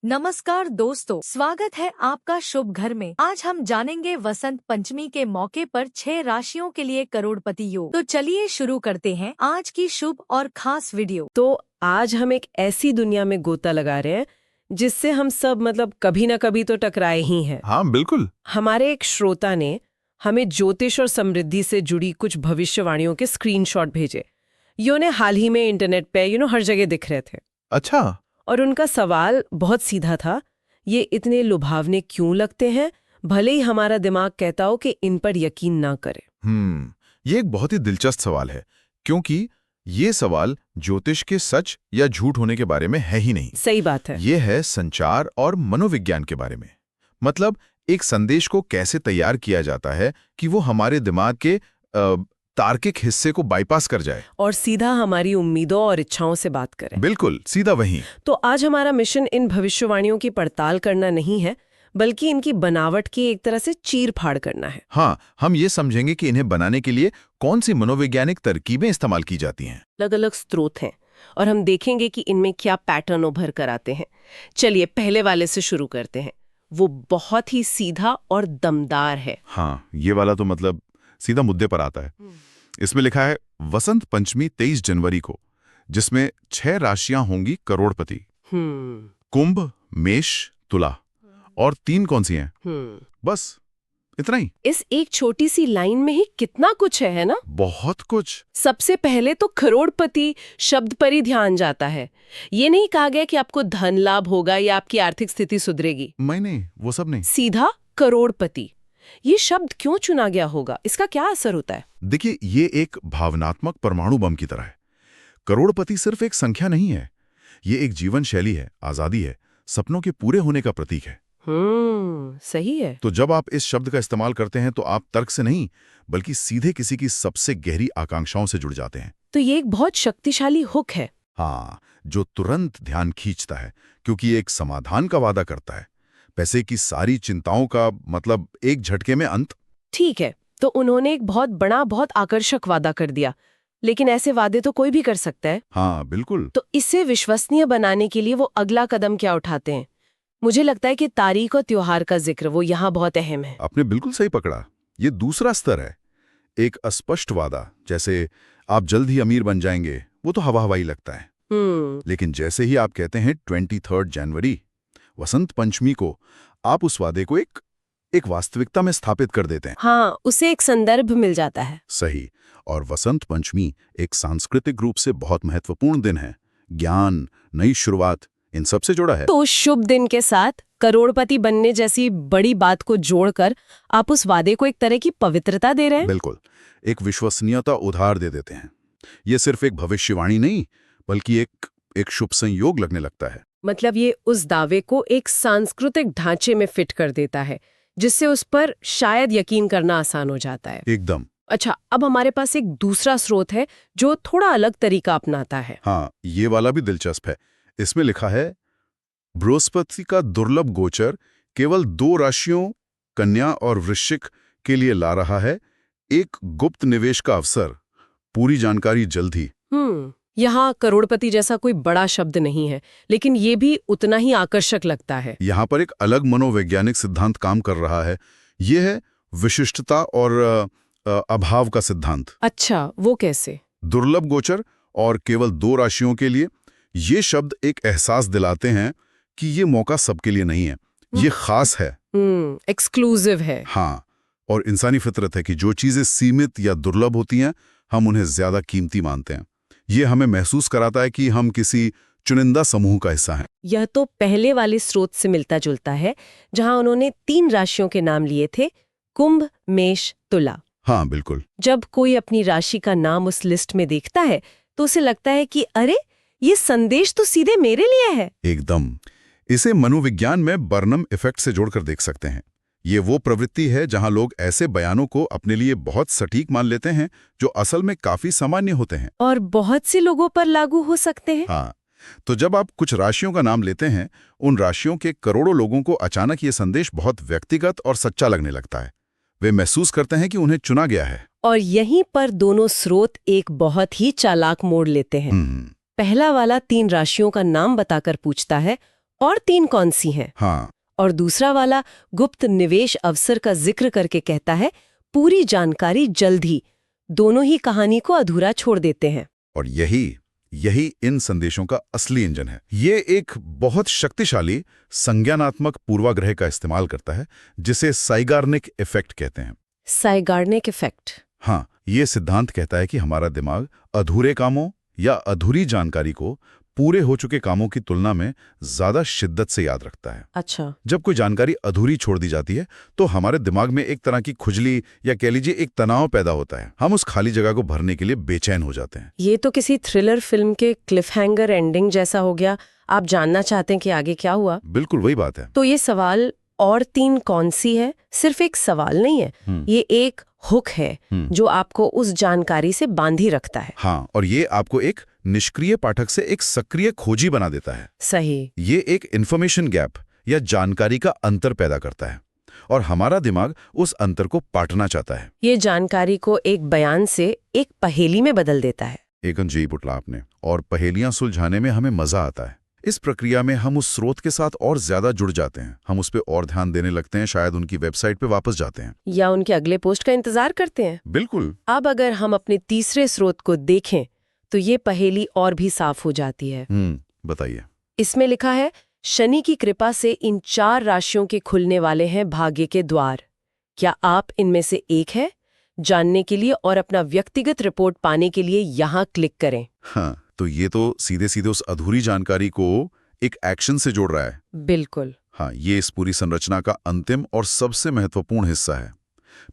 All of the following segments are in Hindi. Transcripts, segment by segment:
नमस्कार दोस्तों, स्वागत है आपका शुभ घर में। आज हम जानेंगे वसंत पंचमी के मौके पर 6 राशियों के लिए करोड़पति योग। तो चलिए शुरू करते हैं आज की शुभ और खास वीडियो। तो आज हम एक ऐसी दुनिया में गोता लगा रहे हैं जिससे हम सब कभी ना कभी तो टकराए ही हैं। हाँ बिल्कुल। हमारे एक श्रोता ने हमें ज्योतिष और समृद्धि से जुड़ी कुछ भविष्यवाणियों के स्क्रीनशॉट भेजे। ये उन्हें हाल ही में इंटरनेट पे हर जगह दिख रहे थे। अच्छा। और उनका सवाल बहुत सीधा था, ये इतने लुभावने क्यों लगते हैं, भले ही हमारा दिमाग कहता हो कि इन पर यकीन ना करे। ये एक बहुत ही दिलचस्प सवाल है, क्योंकि ये सवाल ज्योतिष के सच या झूठ होने के बारे में है ही नहीं। सही बात है। ये है संचार और मनोविज्ञान के बारे में। मतलब एक संदेश को कैसे तैयार किया जाता है कि वो हमारे दिमाग के तार्किक हिस्से को बाईपास कर जाए और सीधा हमारी उम्मीदों और इच्छाओं से बात करें। बिल्कुल सीधा वही। तो आज हमारा मिशन इन भविष्यवाणियों की पड़ताल करना नहीं है, बल्कि इनकी बनावट की एक तरह से चीर-फाड़ करना है। हाँ, हम ये समझेंगे कि इन्हें बनाने के लिए कौन सी मनोवैज्ञानिक तरकीबें इस्तेमाल की जाती हैं। अलग-अलग स्रोत हैं और हम देखेंगे कि इनमें क्या पैटर्न उभर कर आते हैं। चलिए पहले वाले से शुरू करते हैं। वो बहुत ही सीधा और दमदार है। हाँ, ये वाला तो सीधा मुद्दे पर आता है। इसमें लिखा है वसंत पंचमी 23 जनवरी को, जिसमें 6 राशियां होंगी करोड़पति। कुंभ, मेष, तुला। और 3 कौन सी हैं? बस इतना ही। इस एक छोटी सी लाइन में ही कितना कुछ है ना? बहुत कुछ। सबसे पहले तो करोड़पति शब्द पर ही ध्यान जाता है। ये नहीं कहा गया कि आपको धन लाभ होगा या आपकी आर्थिक स्थिति सुधरेगी। नहीं, वो सब नहीं। सीधा करोड़पति। ये शब्द क्यों चुना गया होगा? इसका क्या असर होता है? देखिए, ये एक भावनात्मक परमाणु बम की तरह है। करोड़पति सिर्फ एक संख्या नहीं है, ये एक जीवन शैली है, आजादी है, सपनों के पूरे होने का प्रतीक है। सही है। तो जब आप इस शब्द का इस्तेमाल करते हैं तो आप तर्क से नहीं, बल्कि सीधे किसी की सबसे गहरी आकांक्षाओं से जुड़ जाते हैं। तो ये एक बहुत शक्तिशाली हुक है। हाँ, जो तुरंत ध्यान खींचता है, क्योंकि एक समाधान का वादा करता है। पैसे की सारी चिंताओं का एक झटके में अंत। ठीक है, तो उन्होंने एक बहुत बड़ा, बहुत आकर्षक वादा कर दिया, लेकिन ऐसे वादे तो कोई भी कर सकता है। हाँ बिल्कुल। तो इसे विश्वसनीय बनाने के लिए वो अगला कदम क्या उठाते हैं? मुझे लगता है कि तारीख और त्योहार का जिक्र वो यहाँ बहुत अहम है। आपने बिल्कुल सही पकड़ा। ये दूसरा स्तर है। एक अस्पष्ट वादा, जैसे आप जल्द ही अमीर बन जाएंगे, वो तो हवा हवाई लगता है। लेकिन जैसे ही आप कहते हैं 23 जनवरी, वसंत पंचमी को, आप उस वादे को एक वास्तविकता में स्थापित कर देते हैं। हाँ, उसे एक संदर्भ मिल जाता है। सही। और वसंत पंचमी एक सांस्कृतिक रूप से बहुत महत्वपूर्ण दिन है। ज्ञान, नई शुरुआत, इन सब से जुड़ा है। तो शुभ दिन के साथ करोड़पति बनने जैसी बड़ी बात को जोड़कर आप उस वादे को एक तरह की पवित्रता दे रहे हैं। बिल्कुल, एक विश्वसनीयता उधार दे देते हैं। ये सिर्फ एक भविष्यवाणी नहीं, बल्कि एक शुभ संयोग लगने लगता है। मतलब ये उस दावे को एक सांस्कृतिक ढांचे में फिट कर देता है, जिससे उस पर शायद यकीन करना आसान हो जाता है। एकदम। अच्छा, अब हमारे पास एक दूसरा स्रोत है जो थोड़ा अलग तरीका अपनाता है। हाँ, ये वाला भी दिलचस्प है। इसमें लिखा है बृहस्पति का दुर्लभ गोचर केवल 2 राशियों, कन्या और वृश्चिक के लिए ला रहा है एक गुप्त निवेश का अवसर। पूरी जानकारी जल्द ही। यहाँ करोड़पति जैसा कोई बड़ा शब्द नहीं है, लेकिन ये भी उतना ही आकर्षक लगता है। यहाँ पर एक अलग मनोवैज्ञानिक सिद्धांत काम कर रहा है। ये है विशिष्टता और अभाव का सिद्धांत। अच्छा, वो कैसे? दुर्लभ गोचर और केवल 2 राशियों के लिए, ये शब्द एक एहसास दिलाते हैं कि ये मौका सबके लिए नहीं है, ये खास है, एक्सक्लूसिव है। हाँ, और इंसानी फितरत है कि जो चीजें सीमित या दुर्लभ होती हैं, हम उन्हें ज्यादा कीमती मानते हैं। ये हमें महसूस कराता है कि हम किसी चुनिंदा समूह का हिस्सा हैं। यह तो पहले वाले स्रोत से मिलता जुलता है, जहां उन्होंने 3 राशियों के नाम लिए थे, कुंभ, मेष, तुला। हाँ बिल्कुल। जब कोई अपनी राशि का नाम उस लिस्ट में देखता है तो उसे लगता है कि अरे, ये संदेश तो सीधे मेरे लिए है। एकदम। इसे मनोविज्ञान में बर्नम इफेक्ट से जोड़कर देख सकते हैं। ये वो प्रवृत्ति है जहां लोग ऐसे बयानों को अपने लिए बहुत सटीक मान लेते हैं, जो असल में काफी सामान्य होते हैं और बहुत से लोगों पर लागू हो सकते हैं। हाँ, तो जब आप कुछ राशियों का नाम लेते हैं, उन राशियों के करोड़ों लोगों को अचानक ये संदेश बहुत व्यक्तिगत और सच्चा लगने लगता है। वे महसूस करते हैं कि उन्हें चुना गया है। और यहीं पर दोनों स्रोत एक बहुत ही चालाक मोड़ लेते हैं। पहला वाला 3 राशियों का नाम बताकर पूछता है, और 3 कौन सी हैं? हाँ, और दूसरा वाला गुप्त निवेश अवसर का जिक्र करके कहता है पूरी जानकारी जल्द ही। दोनों ही कहानी को अधूरा छोड़ देते हैं। और यही इन संदेशों का असली इंजन है। ये एक बहुत शक्तिशाली संज्ञानात्मक पूर्वाग्रह का इस्तेमाल करता है जिसे साइगार्निक इफेक्ट कहते हैं। साइगार्निक इफेक्ट? हाँ, ये सिद्धांत कहता है कि हमारा दिमाग अधूरे कामों या अधूरी जानकारी को पूरे हो चुके कामों की तुलना में ज्यादा शिद्दत से याद रखता है। अच्छा। जब कोई जानकारी अधूरी छोड़ दी जाती है तो हमारे दिमाग में एक तरह की खुजली या कह लीजिए एक तनाव पैदा होता है। हम उस खाली जगह को भरने के लिए बेचैन हो जाते हैं। ये तो किसी थ्रिलर फिल्म के क्लिफहैंगर एंडिंग जैसा हो गया। आप जानना चाहते हैं कि आगे क्या हुआ? बिल्कुल वही बात है। तो ये सवाल और 3 कौन सी है सिर्फ एक सवाल नहीं है, ये एक हुक है जो आपको उस जानकारी से बांधी रखता है। हाँ, और ये आपको एक निष्क्रिय पाठक से एक सक्रिय खोजी बना देता है। सही। ये एक इंफॉर्मेशन गैप या जानकारी का अंतर पैदा करता है और हमारा दिमाग उस अंतर को पाटना चाहता है। ये जानकारी को एक बयान से एक पहेली में बदल देता है। एकदम जी पुटला आपने। और पहेलियां सुलझाने में हमें मजा आता है। इस प्रक्रिया में हम उस स्रोत के साथ और ज्यादा जुड़ जाते हैं। हम उस पे और ध्यान देने लगते हैं, शायद उनकी वेबसाइट पे वापस जाते हैं या उनके अगले पोस्ट का इंतजार करते हैं। बिल्कुल। अब अगर हम अपने तीसरे स्रोत को देखें तो ये पहेली और भी साफ हो जाती है। बताइए। इसमें लिखा है शनि की कृपा से इन 4 राशियों के खुलने वाले हैं भाग्य के द्वार। क्या आप इनमें से एक है? जानने के लिए और अपना व्यक्तिगत रिपोर्ट पाने के लिए यहाँ क्लिक करें। हाँ, तो ये तो सीधे सीधे उस अधूरी जानकारी को एक एक्शन से जोड़ रहा है। बिल्कुल। हाँ, ये इस पूरी संरचना का अंतिम और सबसे महत्वपूर्ण हिस्सा है।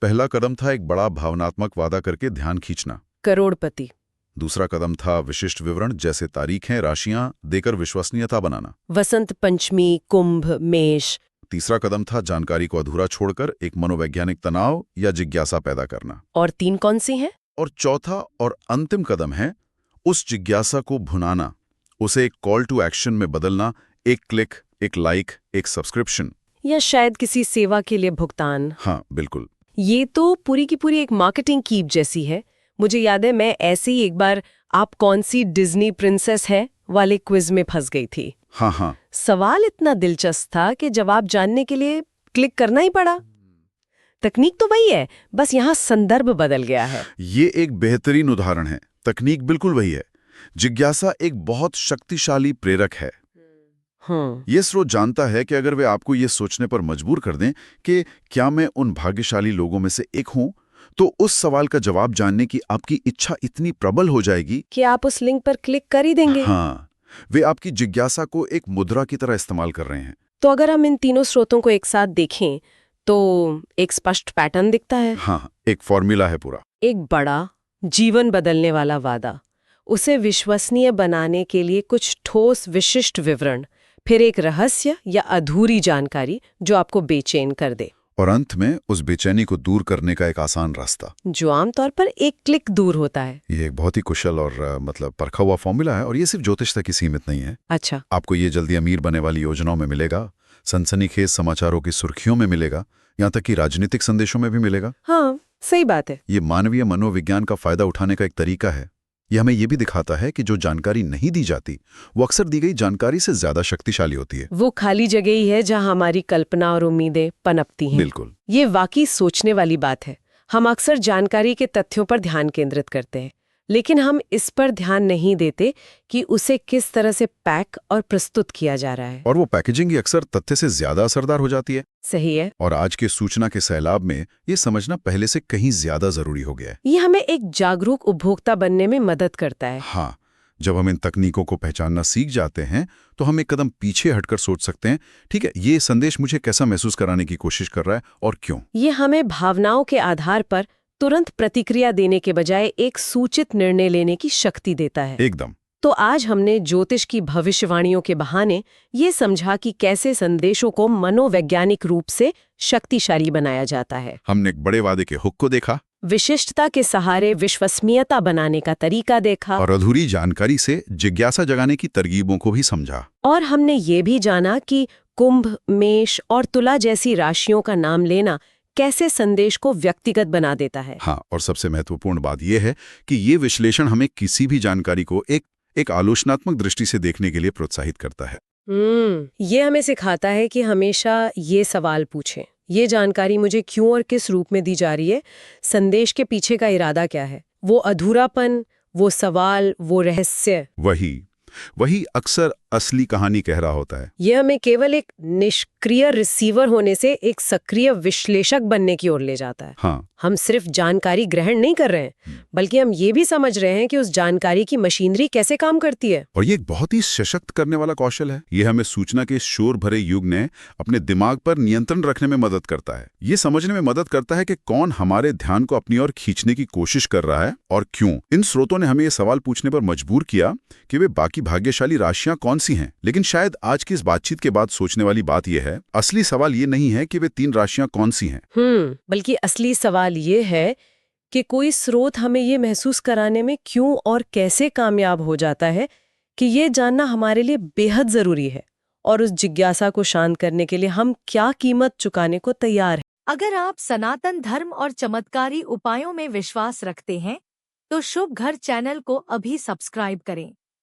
पहला कदम था एक बड़ा भावनात्मक वादा करके ध्यान खींचना, करोड़पति। दूसरा कदम था विशिष्ट विवरण जैसे तारीखें, राशियां देकर विश्वसनीयता बनाना, वसंत पंचमी, कुंभ, मेष। तीसरा कदम था जानकारी को अधूरा छोड़कर एक मनोवैज्ञानिक तनाव या जिज्ञासा पैदा करना, और 3 कौन सी हैं? और चौथा और अंतिम कदम है उस जिज्ञासा को भुनाना, उसे एक कॉल टू एक्शन में बदलना, एक क्लिक, एक लाइक, एक सब्सक्रिप्शन, या शायद किसी सेवा के लिए भुगतान। हाँ बिल्कुल। ये तो पूरी की पूरी एक मार्केटिंग कीप जैसी है। मुझे याद है मैं ऐसे ही एक बार आप कौन सी डिज्नी प्रिंसेस है वाले क्विज में फंस गई थी। हाँ। सवाल इतना दिलचस्प था कि जवाब जानने के लिए क्लिक करना ही पड़ा। तकनीक तो वही है, बस यहाँ संदर्भ बदल गया है। ये एक बेहतरीन उदाहरण है। तकनीक बिल्कुल वही है। जिज्ञासा एक बहुत शक्तिशाली प्रेरक है। ये स्रोत जानता है कि अगर वे आपको ये सोचने पर मजबूर कर दें कि क्या मैं उन भाग्यशाली लोगों में से एक हूं, तो उस सवाल का जवाब जानने की आपकी इच्छा इतनी प्रबल हो जाएगी कि आप उस लिंक पर क्लिक कर ही देंगे। हाँ, वे आपकी जिज्ञासा को एक मुद्रा की तरह इस्तेमाल कर रहे हैं। तो अगर हम इन तीनों स्रोतों को एक साथ देखें तो एक स्पष्ट पैटर्न दिखता है। हाँ, एक फॉर्मूला है पूरा। एक बड़ा जीवन बदलने वाला वादा, उसे विश्वसनीय बनाने के लिए कुछ ठोस विशिष्ट विवरण, फिर एक रहस्य या अधूरी जानकारी जो आपको बेचैन कर दे, और अंत में उस बेचैनी को दूर करने का एक आसान रास्ता जो आमतौर पर एक क्लिक दूर होता है। ये एक बहुत ही कुशल और मतलब परखा हुआ फॉर्मूला है, और ये सिर्फ ज्योतिष तक ही सीमित नहीं है। अच्छा। आपको ये जल्दी अमीर बनने वाली योजनाओं में मिलेगा, सनसनीखेज समाचारों की सुर्खियों में मिलेगा, यहाँ तक कि राजनीतिक संदेशों में भी मिलेगा। हाँ, सही बात है। ये मानवीय मनोविज्ञान का फायदा उठाने का एक तरीका है। ये हमें ये भी दिखाता है कि जो जानकारी नहीं दी जाती वो अक्सर दी गई जानकारी से ज्यादा शक्तिशाली होती है। वो खाली जगह ही है जहां हमारी कल्पना और उम्मीदें पनपती हैं। बिल्कुल। ये वाकई सोचने वाली बात है। हम अक्सर जानकारी के तथ्यों पर ध्यान केंद्रित करते हैं, लेकिन हम इस पर ध्यान नहीं देते कि उसे किस तरह से पैक और प्रस्तुत किया जा रहा है। और वो पैकेजिंग ही अक्सर तथ्य से ज्यादा असरदार हो जाती है। सही है। और आज के सूचना के सैलाब में ये समझना पहले से कहीं ज्यादा जरूरी हो गया है। ये हमें एक जागरूक उपभोक्ता बनने में मदद करता है। हाँ, जब हम इन तकनीकों को पहचानना सीख जाते हैं तो हम एक कदम पीछे हटकर सोच सकते हैं, ठीक है, ये संदेश मुझे कैसा महसूस कराने की कोशिश कर रहा है और क्यों। ये हमें भावनाओं के आधार पर तुरंत प्रतिक्रिया देने के बजाय एक सूचित निर्णय लेने की शक्ति देता है। एकदम। तो आज हमने ज्योतिष की भविष्यवाणियों के बहाने ये समझा कि कैसे संदेशों को मनोवैज्ञानिक रूप से शक्तिशाली बनाया जाता है। हमने एक बड़े वादे के हुक को देखा, विशिष्टता के सहारे विश्वसनीयता बनाने का तरीका देखा, और अधूरी जानकारी से जिज्ञासा जगाने की तरकीबों को भी समझा। और हमने ये भी जाना कि कुंभ, मेष और तुला जैसी राशियों का नाम लेना कैसे संदेश को व्यक्तिगत बना देता है। हाँ, और सबसे महत्वपूर्ण बात यह है कि ये विश्लेषण हमें किसी भी जानकारी को एक आलोचनात्मक दृष्टि से देखने के लिए प्रोत्साहित करता है। ये हमें सिखाता है कि हमेशा ये सवाल पूछें, ये जानकारी मुझे क्यों और किस रूप में दी जा रही है, संदेश के पीछे का इरादा क्या है, वो अधूरापन, वो सवाल, वो रहस्य। वही अक्सर असली कहानी कह रहा होता है। ये हमें केवल एक निष्क्रिय रिसीवर होने से एक सक्रिय विश्लेषक बनने की ओर ले जाता है। हाँ। हम सिर्फ जानकारी ग्रहण नहीं कर रहे हैं, बल्कि हम ये भी समझ रहे हैं कि उस जानकारी की मशीनरी कैसे काम करती है। और ये एक बहुत ही सशक्त करने वाला कौशल है। ये हमें सूचना के शोर भरे युग ने अपने दिमाग पर नियंत्रण रखने में मदद करता है। ये समझने में मदद करता है कि कौन हमारे ध्यान को अपनी ओर खींचने की कोशिश कर रहा है और क्यों। इन स्रोतों ने हमें ये सवाल पूछने पर मजबूर किया कि वे बाकी भाग्यशाली राशियां कौन सी हैं। लेकिन शायद आज की इस बातचीत के बाद सोचने वाली बात यह है, असली सवाल ये नहीं है कि वे 3 राशियां कौन सी हैं। बल्कि असली सवाल ये है कि कोई स्रोत हमें ये महसूस कराने में क्यों और कैसे कामयाब हो जाता है कि ये जानना हमारे लिए बेहद जरूरी है, और उस जिज्ञासा को शांत करने के लिए हम क्या कीमत चुकाने को तैयार हैं। अगर आप सनातन धर्म और चमत्कारी उपायों में विश्वास रखते हैं तो शुभ घर चैनल को अभी सब्सक्राइब करें